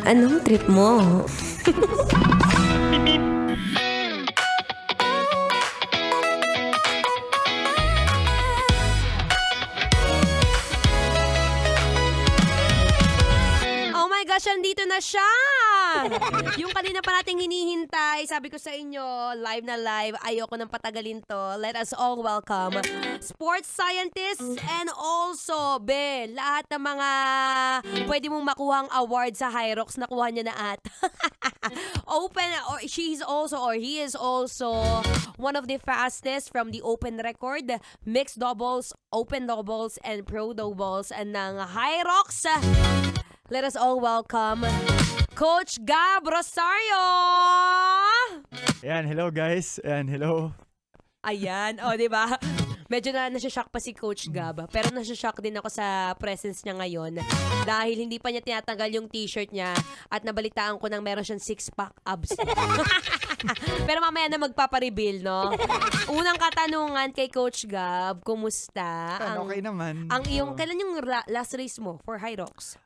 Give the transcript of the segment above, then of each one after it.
Anong trip mo? Oh my gosh, andito na siya! Yung kanina pa nating hinihintay, sabi ko sa inyo, live na live, ayoko nang patagalin to. Let us all welcome sports scientists and also, lahat ng mga pwede mong makuhang award sa Hyrox, nakuha niya na at. Open, or he is also one of the fastest from the open record, mixed doubles, open doubles, and pro doubles ng Hyrox. Let us all welcome Coach Gab Rosario! Ayan, hello guys. Ayan, hello. Ayan, di ba? Medyo nasashock pa si Coach Gab. Pero nasashock din ako sa presence niya ngayon. Dahil hindi pa niya tinatanggal yung t-shirt niya at nabalitaan ko nang meron siyang six-pack abs. Pero mamaya na magpapareveal, no? Unang katanungan kay Coach Gab, kumusta? Okay naman. Kailan yung last race mo for Hyrox?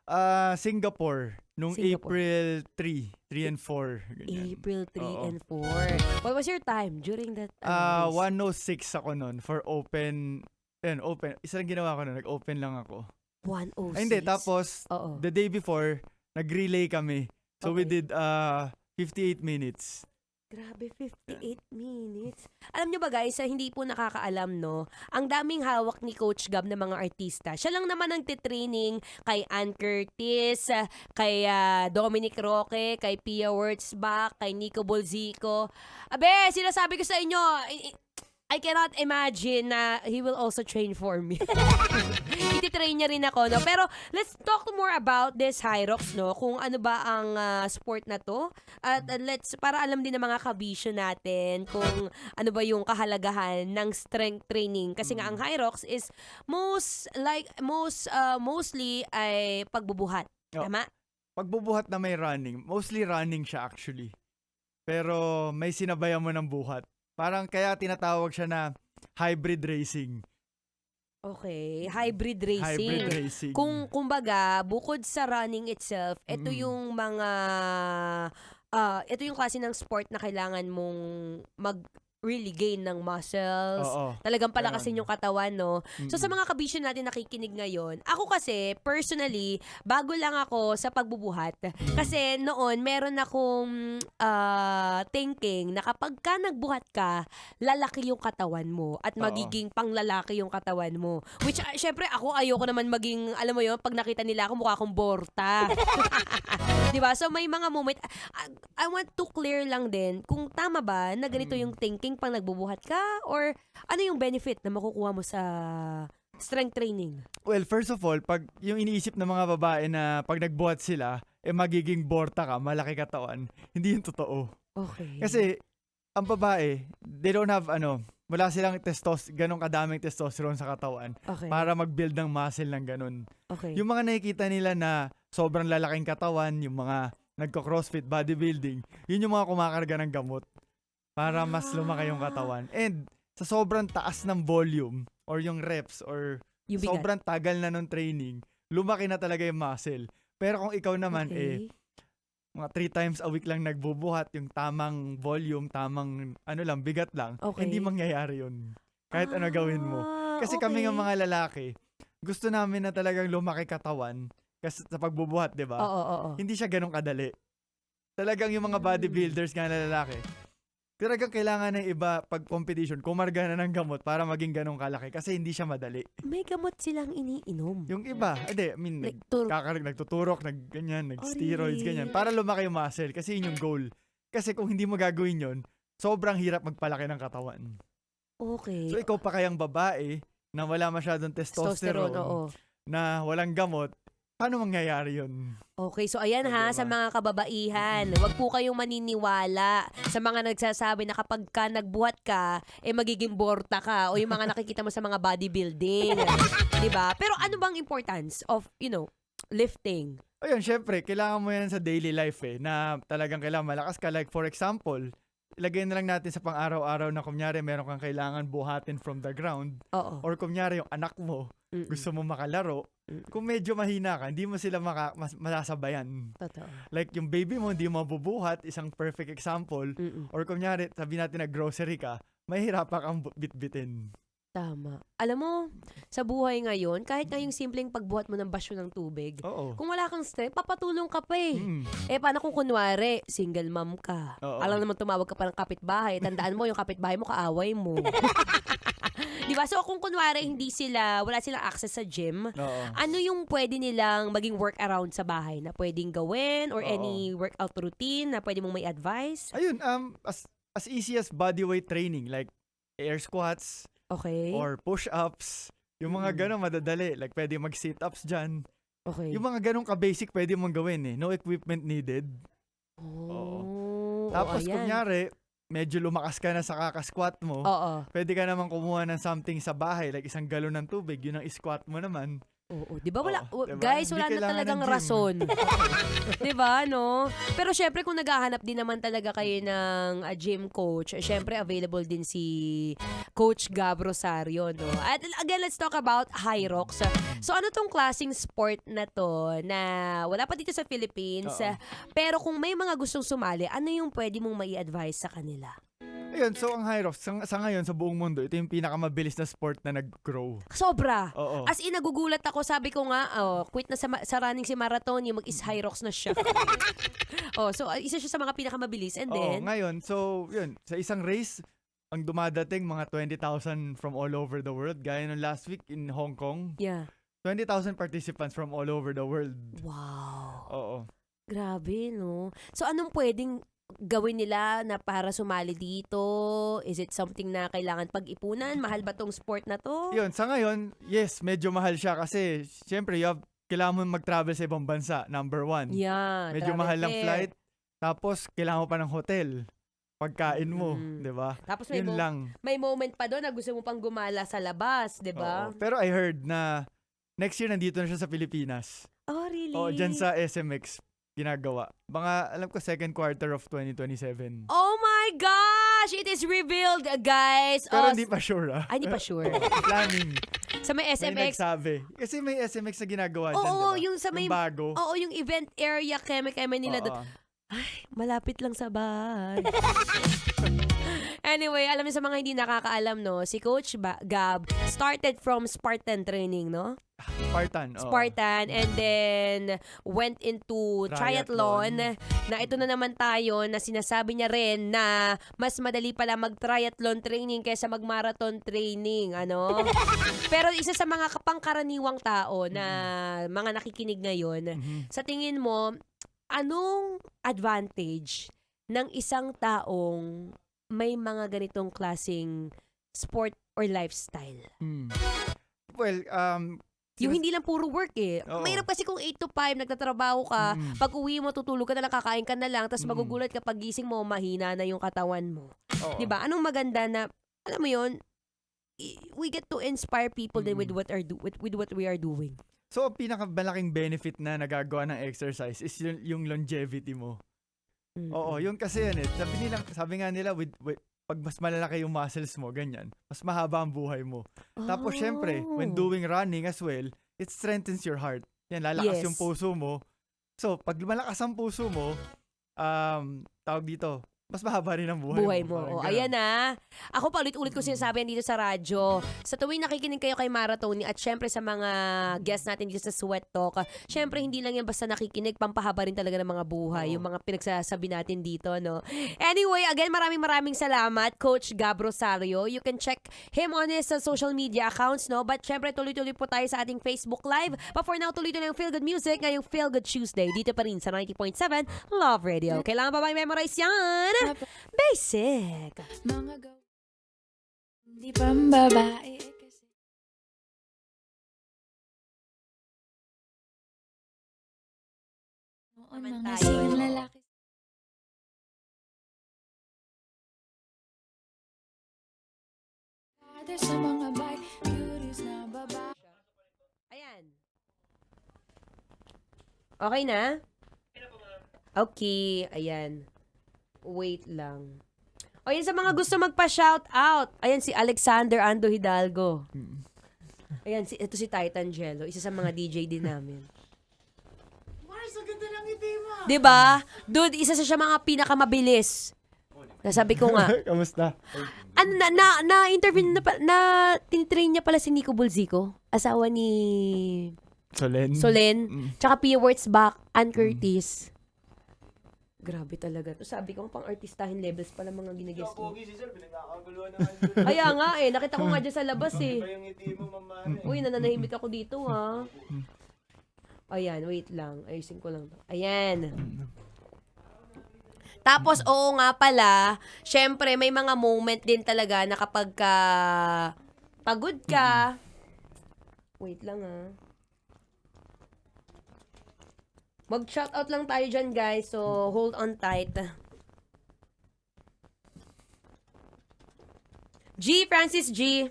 Singapore. Nung April 3 and 4. Ganyan. April 3 Oo. and 4. What was your time during that race? 106 ako nun for open. Ayan, open. Isa lang ginawa ko nun. Nag-open lang ako. 106? Ay, hindi. Tapos, Oo. the day before, nag-relay kami. So, we did 58 minutes. Grabe, 58 minutes. Alam nyo ba guys, hindi po nakakaalam, no? Ang daming hawak ni Coach Gab ng mga artista. Siya lang naman ang titraining kay Ann Curtis, kay Dominic Roque, kay Pia Wurtzbach, kay Nico Bolzico. Abe, sinasabi ko sa inyo, I cannot imagine na he will also train for me. Ititrain niya rin ako, no? Pero let's talk more about this Hyrox, no? Kung ano ba ang sport na to. At para alam din ng mga kabisyo natin kung ano ba yung kahalagahan ng strength training. Kasi nga ang Hyrox is mostly ay pagbubuhat. Oh. Tama? Pagbubuhat na may running. Mostly running siya actually. Pero may sinabayan mo ng buhat. Parang kaya tinatawag siya na hybrid racing. Okay, hybrid racing. Hybrid racing. Kumbaga, bukod sa running itself, ito yung ito yung klase ng sport na kailangan mong really gain ng muscles. Oo. Talagang palakasin yung katawan, no? So, sa mga kabisyo natin nakikinig ngayon, ako kasi, personally, bago lang ako sa pagbubuhat. Kasi noon, meron akong thinking na kapag ka nagbuhat ka, lalaki yung katawan mo at magiging panglalaki yung katawan mo. Which, syempre, ako ayoko naman maging, alam mo yun, pag nakita nila ako, mukha akong borta. Diba? So, may mga moment, I want to clear lang din kung tama ba na ganito yung thinking pang nagbubuhat ka or ano yung benefit na makukuha mo sa strength training? Well, first of all, pag yung iniisip ng mga babae na pag nagbuhat sila, magiging borta ka, malaki katawan, hindi yung totoo. Okay. Kasi, ang babae, they don't have, wala silang ganong kadaming testosterone sa katawan para mag-build ng muscle ng ganon. Okay. Yung mga nakikita nila na sobrang lalaking katawan, yung mga nagko-crossfit, bodybuilding, yun yung mga kumakarga ng gamot para mas lumaki yung katawan. And sa sobrang taas ng volume or yung reps or yung bigat. Sobrang tagal na nung training, lumaki na talaga yung muscle. Pero kung ikaw naman mga 3 times a week lang nagbubuhat, yung tamang volume, tamang bigat lang, hindi mangyayari yun. Kahit ano gawin mo. Kasi kami ng mga lalaki, gusto namin na talagang lumaki katawan kasi sa pagbubuhat, di ba? Oo. Hindi siya ganun kadali. Talagang yung mga bodybuilders nga na lalaki, talagang kailangan ng iba pag competition, kumarga na ng gamot para maging ganun kalaki kasi hindi siya madali. May gamot silang iniinom. Yung iba, nagtuturok, nag-steroids, ganyan, para lumaki yung muscle kasi yun yung goal. Kasi kung hindi mo gagawin yun, sobrang hirap magpalaki ng katawan. Okay. So ikaw pa kayang babae na wala masyadong testosterone, na walang gamot, paano mangyayari yun? Okay, so ayan sa mga kababaihan, wag po kayong maniniwala sa mga nagsasabi na kapag ka nagbuhat ka, magiging borta ka o yung mga nakikita mo sa mga bodybuilding. Diba? Pero ano bang importance of, lifting? Ayun, syempre, kailangan mo yan sa daily life na talagang kailangan malakas ka. Like for example, ilagay na lang natin sa pang-araw-araw na kunyari meron kang kailangan buhatin from the ground Oo. or kunyari yung anak mo Mm-mm. gusto mo makalaro, Mm. kung medyo mahina ka, hindi mo sila masasabayan. Totoo. Like yung baby mo hindi mo mabubuhat, isang perfect example. Mm-mm. Or kunyari, sabi natin na grocery ka, mahirapan kang bitbitin. Tama. Alam mo, sa buhay ngayon, kahit nga yung simpleng pagbuhat mo ng basyo ng tubig, Oo. kung wala kang strength, papatulong ka pa eh. Mm. Paano kung kunwari, single mom ka? Oo. Alam naman tumawag ka pa ng kapitbahay. Tandaan mo, yung kapitbahay mo, kaaway mo. Di ba? So, kung kunwari, wala silang access sa gym, Oo. ano yung pwede nilang maging workaround sa bahay na pwedeng gawin or Oo. any workout routine na pwede mong may advice? Ayun, as easy as bodyweight training, like air squats, Okay. or push-ups, yung mga Mm. gano'n madadali. Like, pwede mag-sit-ups dyan. Okay. Yung mga gano'ng ka-basic pwede mong gawin eh. No equipment needed. Oh, Tapos, ayan. kunyari, medyo lumakas ka na sa kakasquat mo, Oo. pwede ka naman kumuha ng something sa bahay, like isang galon ng tubig, yun ang squat mo naman. Oo, 'di ba wala Oo, diba? guys, Hindi wala na kailangan talagang ng gym. rason. 'Di ba, no? Pero syempre kung naghahanap din naman talaga kayo ng gym coach, syempre available din si Coach Gab Rosario, no? At again, let's talk about Hyrox. So ano tong klaseng sport na to na wala pa dito sa Philippines, Oo. pero kung may mga gustong sumali, ano yung pwede mong mai-advise sa kanila? Ayun, so ang high rocks, sa ngayon sa buong mundo, ito yung pinakamabilis na sport na nag-grow. Sobra. Oo. As in, nagugulat ako. Sabi ko nga, quit na sa running si Marathon, yung mag-is Hyrox na siya. So isa siya sa mga pinakamabilis. And Oo, then, ngayon, so yun, sa isang race, ang dumadating mga 20,000 from all over the world. Gaya nung last week in Hong Kong, yeah. 20,000 participants from all over the world. Wow. Oo. Grabe, no? So anong pwedeng gawin nila na para sumali dito? Is it something na kailangan pag-ipunan? Mahal ba tong sport na to? Yun, sa ngayon, yes, medyo mahal siya kasi syempre, kailangan mo mag-travel sa ibang bansa, number one. Yeah. Medyo travel mahal ng fair. flight. Tapos, kailangan mo pa ng hotel. Pagkain mo, Mm. 'di ba? Tapos Yun lang. may moment pa doon na gusto mo pang gumala sa labas, 'di ba? Oo. Pero I heard na next year nandito na siya sa Pilipinas. Oh, really? Oo, dyan sa SMX ginagawa. Mga, alam ko, second quarter of 2027. Oh my gosh! It is revealed, guys! Pero hindi pa sure, ah. Ay, hindi pa sure. Planning. Sa may May SMX. nagsabi. Kasi may SMX na ginagawa dyan, Oo, diba? yung sa may... bago. Oo, yung event area, keme-keme nila Oo. doon. Malapit lang sa bahay. Anyway, alam niyo sa mga hindi nakakaalam, no, si Coach Gab started from Spartan training, no? Spartan. oo. Spartan, and then went into triathlon. Triathlon. Na ito na naman tayo na sinasabi niya rin na mas madali pala mag-triathlon training kaysa mag-marathon training, ano? Pero isa sa mga pangkaraniwang tao na mga nakikinig ngayon, Mhm. sa tingin mo, anong advantage ng isang taong may mga ganitong klaseng sport or lifestyle? Hmm. Well, Yung hindi lang puro work eh. Oo. Mahirap kasi kung 8 to 5 nagtatrabaho ka, Mm. pag uwi mo tutulog ka na lang, kakain ka na lang, tapos Mm. magugulat ka pag gising mo, mahina na yung katawan mo. oo. 'Di ba? Anong maganda na, alam mo yun, we get to inspire people din with what we are doing. So, ang pinakamalaking benefit na nagagawa ng exercise is yung longevity mo. Oo, yun kasi yan eh. Sabi nga nila, pag mas malalaki yung muscles mo, ganyan, mas mahaba ang buhay mo. Tapos, syempre, when doing running as well, it strengthens your heart. Yan, lalakas Yes. yung puso mo. So, pag malakas ang puso mo, tawag dito, mas mahaba rin ang buhay mo. mo. Parang O, ganun. ayan na. Ako pa ulit-ulit ko sinasabi yan dito sa radyo. Sa tuwing nakikinig kayo kay Marathon at syempre sa mga guests natin dito sa Sweat Talk, syempre hindi lang yan basta nakikinig, pampahaba rin talaga ng mga buhay, Oo. yung mga pinagsasabi natin dito, no? Anyway, again, maraming salamat, Coach Gab Rosario. You can check him on his social media accounts, no? But syempre, tuloy-tuloy po tayo sa ating Facebook Live. But for now, tuloy-tuloy yung Feel Good Music ngayong Feel Good Tuesday. Dito pa rin sa 90.7 Love Radio. Kailangan ba memorize yan? Basic. Mga hindi pambabae kasi noon Naman mga tayo. single lalaki Father sa mga bike curious na babae Ayan. Okay na? Okay, ayan. Wait lang. O yun sa mga gusto magpa-shout out. Ayan si Alexander Ando Hidalgo. Ayan, ito si Titan Jello. Isa sa mga DJ din namin. Mars, ang ganda ng ngiti mo. Diba? Dude, isa sa siya mga pinakamabilis. Nasabi ko nga. Kamusta? Ano na-interview tinitrain niya pala si Nico Bulzico, asawa ni Solen, tsaka Pia Wurtzbach, Ann Curtis. Grabe talaga to. Sabi ko, pang artistahin levels pala mga ginagest mo. Si Sir, pinagkakaguluhan naman. Kaya nga nakita ko nga dyan sa labas Yung ngiti mo, mamane. Uy, nananahimik ako dito ha. Ayan, wait lang. Ayusin ko lang to. Ayan. Tapos, oo nga pala, syempre, may mga moment din talaga na kapag pagod ka, wait lang mag-shoutout lang tayo dyan, guys. So, hold on tight. G, Francis G.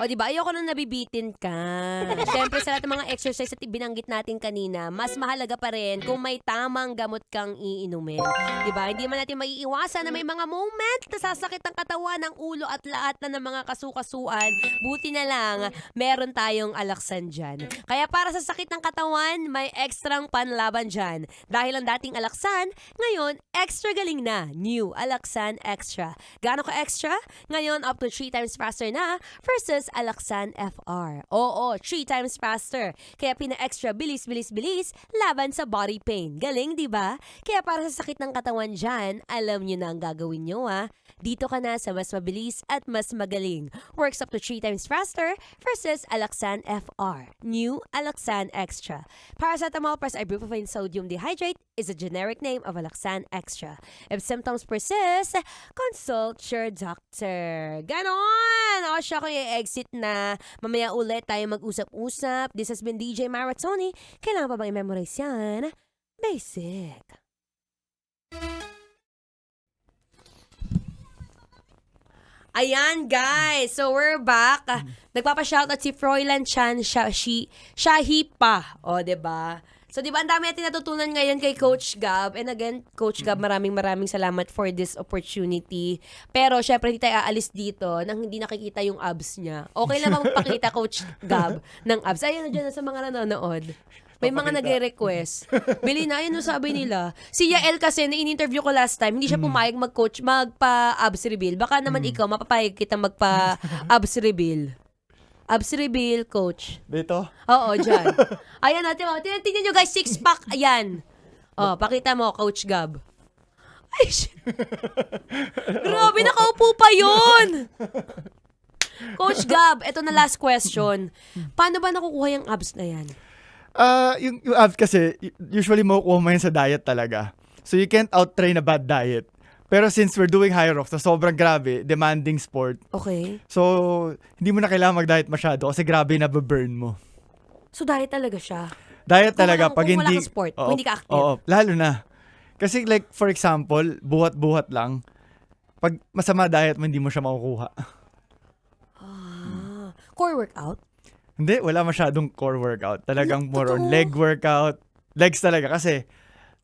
O, diba? Ayoko nang nabibitin ka. Siyempre, sa lahat ng mga exercise at binanggit natin kanina, mas mahalaga pa rin kung may tamang gamot kang iinumin. Diba? Hindi man natin maiiwasan na may mga moment na sasakit ang katawan, ng ulo at lahat na ng mga kasukasuan. Buti na lang, meron tayong Alaxan dyan. Kaya para sa sakit ng katawan, may ekstrang panlaban dyan. Dahil ang dating Alaxan, ngayon, extra galing na. New Alaxan Extra. Gaano ka extra? Ngayon, up to 3 times faster na versus Alaxan FR. Oo, 3 times faster. Kaya pina-extra bilis laban sa body pain. Galing, di ba? Kaya para sa sakit ng katawan dyan, alam nyo na ang gagawin nyo Dito ka na sa mas mabilis at mas magaling. Works up to 3 times faster versus Alaxan FR. New Alaxan Extra. Paracetamol plus ibuprofen sodium dehydrate is a generic name of Alaxan Extra. If symptoms persist, consult your doctor. Ganon! O siya ko i-exit na. Mamaya ulit tayo mag-usap-usap. This has been DJ Maratoni. Kailangan pa bang i-memorize yan? Basic. Ayan, guys. So, we're back. Nagpapa-shoutout si Froilan Chan Shahipa. O, diba? So, diba, ang dami natin natutunan ngayon kay Coach Gab. And again, Coach Gab, maraming salamat for this opportunity. Pero, syempre, hindi tayo aalis dito nang hindi nakikita yung abs niya. Okay lang magpakita, Coach Gab, ng abs. Ayun na dyan sa mga nanonood. May mga nagre-request. Bili na, yun yung sabi nila. Si Yael kasi, na in-interview ko last time, hindi siya pumayag magpa-abs reveal. Baka naman ikaw, mapapayag kita magpa-abs reveal. Abs reveal, Coach. Dito? Oo, dyan. Ayan natin, tingnan nyo guys, 6-pack, ayan. Oh, pakita mo, Coach Gab. Ay, grabe, nakaupo pa yun! Coach Gab, eto na last question. Paano ba nakukuha yung abs na yan? Yung abs kasi, usually makukuha mo yan sa diet talaga. So you can't out-train a bad diet. Pero since we're doing high rocks na sobrang grabe, demanding sport, Okay. so hindi mo na kailangan mag-diet masyado kasi grabe na burn mo. So, diet talaga siya? Diet talaga pag kung hindi... wala kang sport, kung hindi ka active. Oo, lalo na. Kasi like, for example, buhat-buhat lang, pag masama diet mo, hindi mo siya makukuha. Core workout? Hindi, wala masyadong core workout. Talagang more on Totoo? leg workout. Legs talaga kasi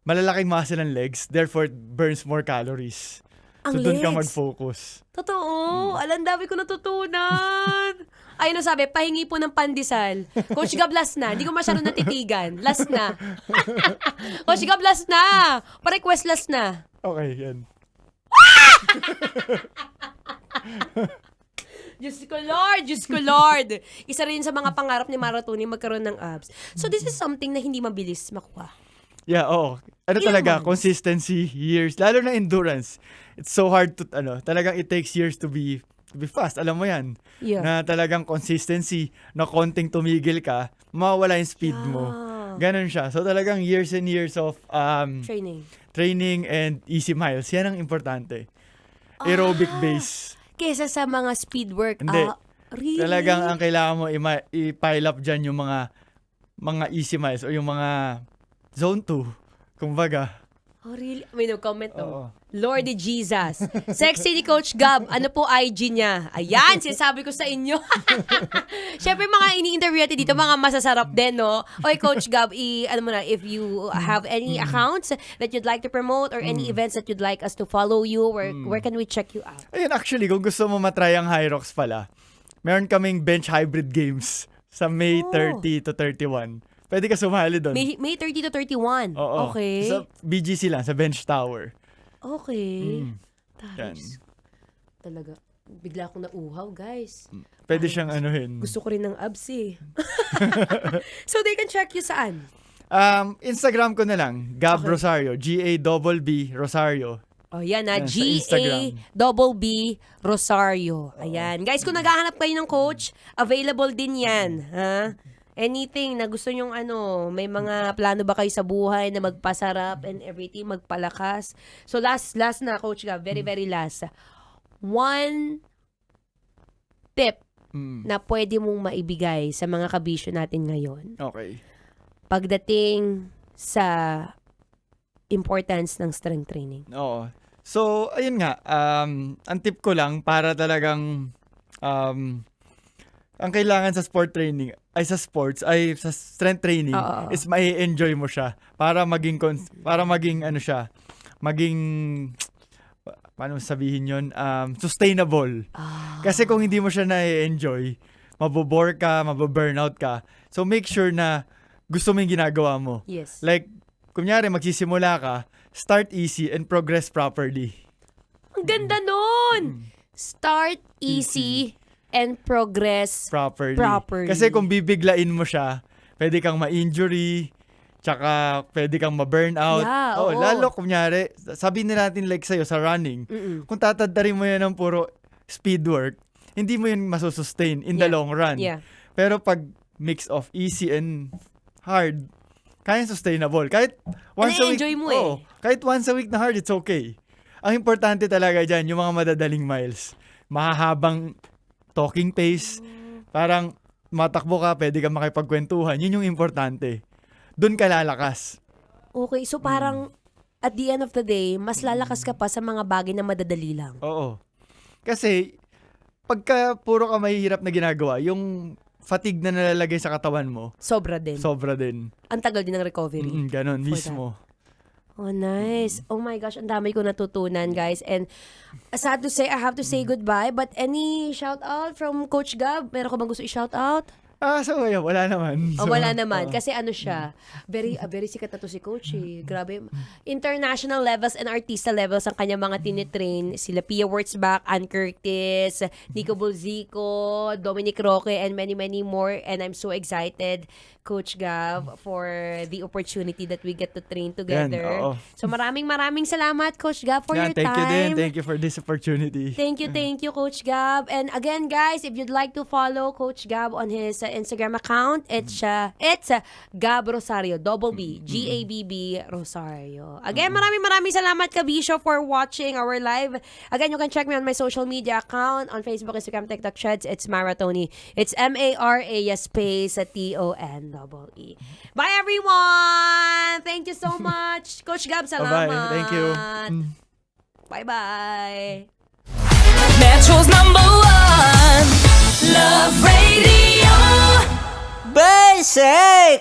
malalaking muscle ng legs, therefore it burns more calories. Ang So doon ka legs? mag-focus. Totoo. Alam, dami ko natutunan. Ayun na sabi, pahingi po ng pandesal. Coach Gab, last na. Hindi ko masyado natitigan. Last na. Coach Gab, last na. Pa-request last na. Okay, yan. Diyos ko Lord, Diyos ko Lord. Isa rin sa mga pangarap ni Maratoni magkaroon ng abs. So this is something na hindi mabilis makuha. Yeah, oo. Ilang Talaga, months? consistency, years. Lalo na endurance. It's so hard to, talagang it takes years to be fast. Alam mo yan. Yeah. Na talagang consistency, na konting tumigil ka, mawawala yung speed mo. Ganon siya. So talagang years and years of Training. and easy miles. Yan ang importante. Aerobic base. Kesa sa mga speed work. Hindi. Really? Talagang ang kailangan mo i-pile up dyan yung mga easy miles o yung mga zone 2. Kumbaga. Oh, really? May no-comment, Oo. no? Lordy Jesus. Sexy ni Coach Gab. Ano po IG niya? Ayan, sinasabi ko sa inyo. Siyempre, mga ini-interview natin dito, mga masasarap din, no? Oy, Coach Gab, ano mo na, if you have any accounts that you'd like to promote or any events that you'd like us to follow you, where can we check you out? Ayun, actually, kung gusto mo matry ang Hyrox pala, meron kaming bench hybrid games sa May 30 to 31. Pwede ka sumali doon. May 30 to 31. Oo. Okay. Sa BGC lang, sa Bench Tower. Okay. Mm. Nice. Talaga. Bigla akong nauhaw, guys. Pwede siyang anuhin. Gusto ko rin ng abs eh. So they can check you saan? Instagram ko na lang, Gab Okay. Rosario. G-A-B-B Rosario. Oh, yan na. Yan, sa Instagram. G-A-B-B Rosario. Ayan. Guys, kung naghahanap kayo ng coach, available din yan. Ha? Anything na gusto nyong may mga plano ba kayo sa buhay na magpasarap and everything, magpalakas. So last na, Coach Gab, very, very last. One tip na pwede mong maibigay sa mga kabisyo natin ngayon Okay. pagdating sa importance ng strength training. Oo. So, ayun nga. Ang tip ko lang para talagang ang kailangan sa sports sa strength training Oo. is mai-enjoy mo siya para maging paano sabihin yun, sustainable. Kasi kung hindi mo siya na-enjoy, mabobore ka, mababurnout ka. So make sure na gusto mo yung ginagawa mo. Yes. Like, kunyari magsisimula ka, start easy and progress properly. Ang ganda nun! Start easy and progress. Properly. Properly. Kasi kung bibiglain mo siya, pwede kang ma-injury, tsaka pwede kang ma-burnout. Yeah, oo. Lalo kunyari, sabihin na natin like sa'yo sa running, kung tatadarin mo yan ng puro speed work, hindi mo yun masusustain in the Yeah. long run. Yeah. Pero pag mix of easy and hard, kaya sustainable. Kahit once a week. Na-enjoy mo eh. Kahit once a week na hard, it's okay. Ang importante talaga dyan, yung mga madadaling miles. Mahahabang talking pace. Parang matakbo ka, pwede ka makipagkwentuhan. Yun yung importante. Doon ka lalakas. Okay, so parang at the end of the day, mas lalakas ka pa sa mga bagay na madadali lang. Oo. Kasi, pagka puro ka mahihirap na ginagawa, yung fatigue na nalalagay sa katawan mo, Sobra din. sobra din. Ang tagal din ng recovery. Ganon, For mismo. Oh, nice. Oh my gosh, ang dami ko natutunan, guys. And sad to say, I have to say goodbye. But any shout out from Coach Gab? Meron ka bang gusto i-shout out? So wala naman. Oh, So, wala naman. oo. Kasi siya, very sikat na to si Coach eh. Grabe. International levels and artista levels ang kanya mga tinitrain. Sila Pia Wurtzbach, Ann Curtis, Nico Bulzico, Dominic Roque, and many, many more. And I'm so excited, Coach Gab, for the opportunity that we get to train together. Yan, oo. So maraming salamat, Coach Gab, for your Thank you din. time. Thank you for this opportunity. Thank you, Coach Gab. And again, guys, if you'd like to follow Coach Gab on his Instagram account, it's Gab Rosario, double B, G-A-B-B Rosario. Again, maraming salamat, Kabisyo, for watching our live. Again, you can check me on my social media account on Facebook, Instagram, TikTok, Threads. It's Maratoni. It's M-A-R-A space T-O-N-E-E. Bye, everyone! Thank you so much. Coach Gab, salamat. Bye-bye. Thank you. Bye-bye. Metro's #1 Love Radio. Basic!